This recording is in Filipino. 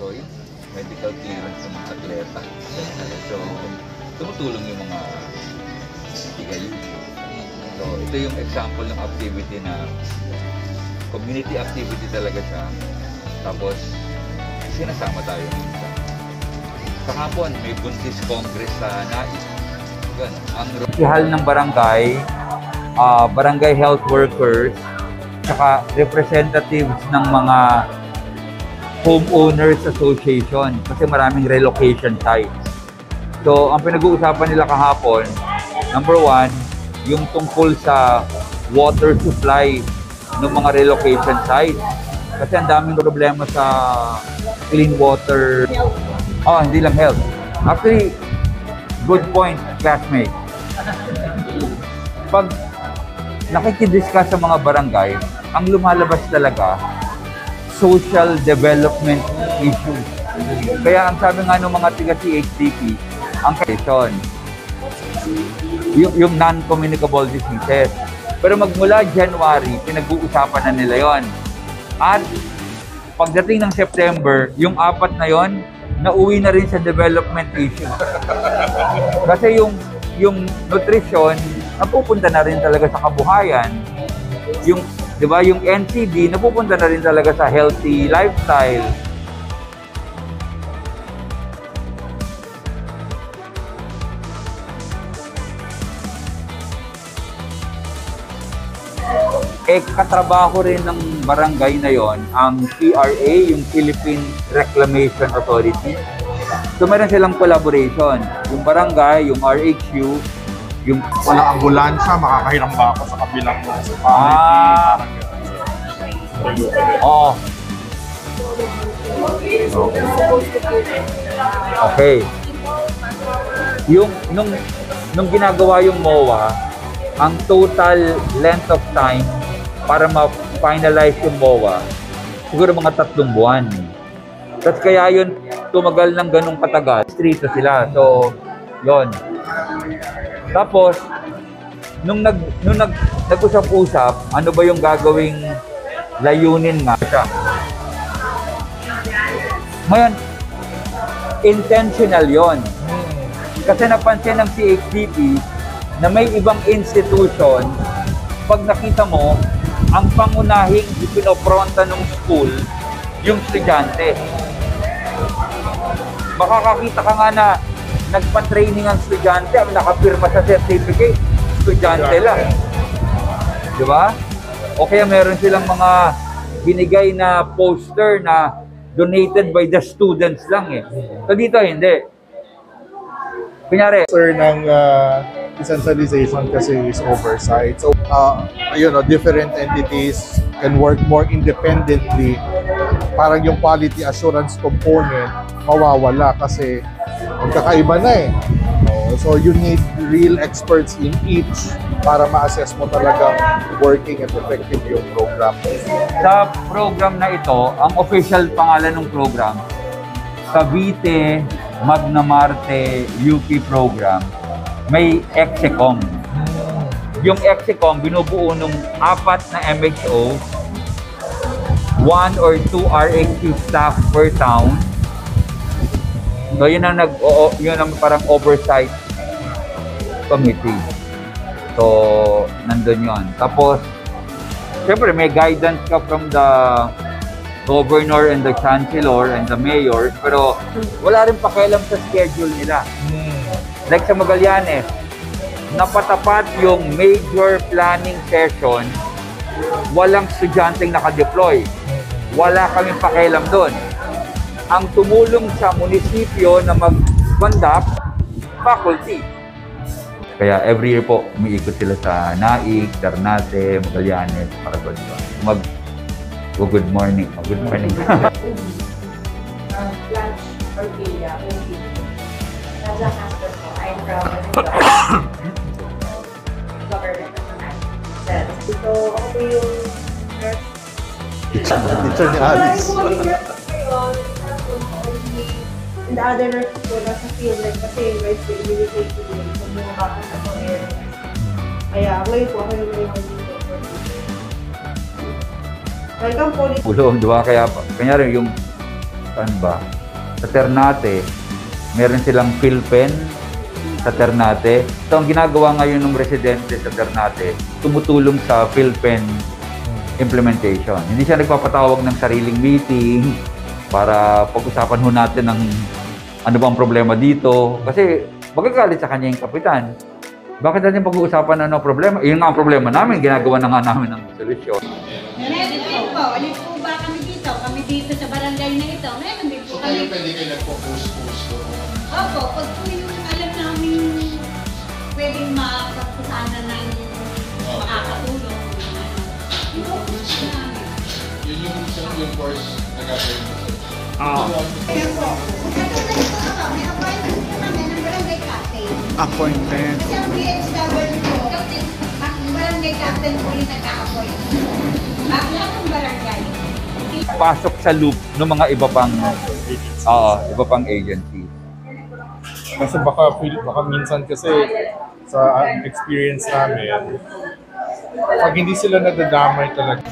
laboratory, medical clearance ng mga atleta. So, tumutulong yung mga PLU. So, ito yung example ng activity na community activity talaga siya. Tapos, sinasama tayo minsan. Kahapon, may Buntis Congress sa NAIC. Yan, ang hal ng barangay, barangay health workers, saka representatives ng mga homeowners association kasi maraming relocation sites. So, ang pinag-uusapan nila kahapon, number one, yung tungkol sa water supply ng mga relocation sites. Kasi ang daming problema sa clean water. Hindi lang health. Actually, good point, classmate. Pag nakikidiscuss sa mga barangay, ang lumalabas talaga, social development issues. Kaya ang sabi nga ng mga tiga-CHDP, ang question, yung non-communicable diseases. Pero magmula January, pinag-uusapan na nila yon. At pagdating ng September, yung 4 na yon, nauwi na rin sa development issue. Kasi yung nutrition, napupunta na rin talaga sa kabuhayan. Yung, di ba, yung NCD, napupunta na rin talaga sa healthy lifestyle. Katrabaho rin ng barangay na yon ang PRA, yung Philippine Reclamation Authority. So meron silang collaboration. Yung barangay, yung RHU, yung... Walang ambulansya, makakahiram ba ako sa kabilang Okay. Nung ginagawa yung MOA, ang total length of time para ma-finalize yung MOA, siguro mga 3 buwan. Tapos kaya yun, tumagal ng ganung katagal. Strito sila. So, yon. Tapos, nung nag-usap-usap, ano ba yung gagawing layunin nga siya? Ngayon, intentional yon. Kasi napansin ng CHDP, na may ibang institution, pag nakita mo, ang pangunahing ipinopronta ng school, yung estudyante. Makakakita ka nga na nagpa-training ang estudyante, ang nakapirma sa certificate, estudyante lang. Di ba? O kaya meron silang mga binigay na poster na donated by the students lang eh. So dito hindi. Kunyari, sir ng decentralization kasi is oversight. So, different entities can work more independently. Parang yung quality assurance component mawawala kasi magkakaiba na eh. So, you need real experts in each para ma-assess mo talagang working and effective yung program. Sa program na ito, ang official pangalan ng program, Cavite Magna Marte UP program, may EXECOM. Yung EXECOM, binubuo ng 4 na MHO, 1 or 2 RHQ staff per town. So yun ang parang oversight committee. So, nandun yun. Tapos, syempre may guidance ka from the governor and the chancellor and the mayors, pero wala rin pakialam sa schedule nila. Like sa Magallanes, napatapat yung major planning session, walang estudyanteng nakadeploy. Wala kaming pakialam doon. Ang tumulong sa munisipyo na mag-conduct, faculty. Kaya every year po, umiikot sila sa NAIC, Ternate, Magallanes, para doon. Good morning. Good morning. So, ako po yung Teacher ni Alice. and the other nurses po nasa field like kasi guys ko immunization din so mga bata sa mga kaya ngayon po ako yung may dito. Welcome po dito. Ulo, di ba? Kanya rin yung saan ba? Sa Ternate, meron silang PhilPen sa Ternate. So, ang ginagawa ngayon ng residente sa Ternate, tumutulong sa PhilPen implementation. Hindi siya nagpapatawag ng sariling meeting para pag-usapan ho natin ng ano bang problema dito. Kasi magagalit sa kanya yung kapitan. Bakit natin pag-uusapan ano problema? Yun nga ang problema namin, ginagawa na nga namin ng solusyon. Meron din po. Alis po ba kami dito? Kami dito sa barangay na ito. Meron din po So kami. kayo pwede kayo nagpo-post-post doon? Opo, pag po yung alam namin pwedeng makapagpusana ng makakatulong. I-post po namin. Yun yung course na gagawin mo. Kaya po, katulad po ako, may appointment po kami ng barangay captain. Appointment. Kasi ang BHW po, ang barangay captain po yung nagka-appoint. Ang lahat ng barangay. Pasok sa loop ng mga iba pang agency. Kasi baka minsan kasi sa experience namin, pag hindi sila nadadamay talaga,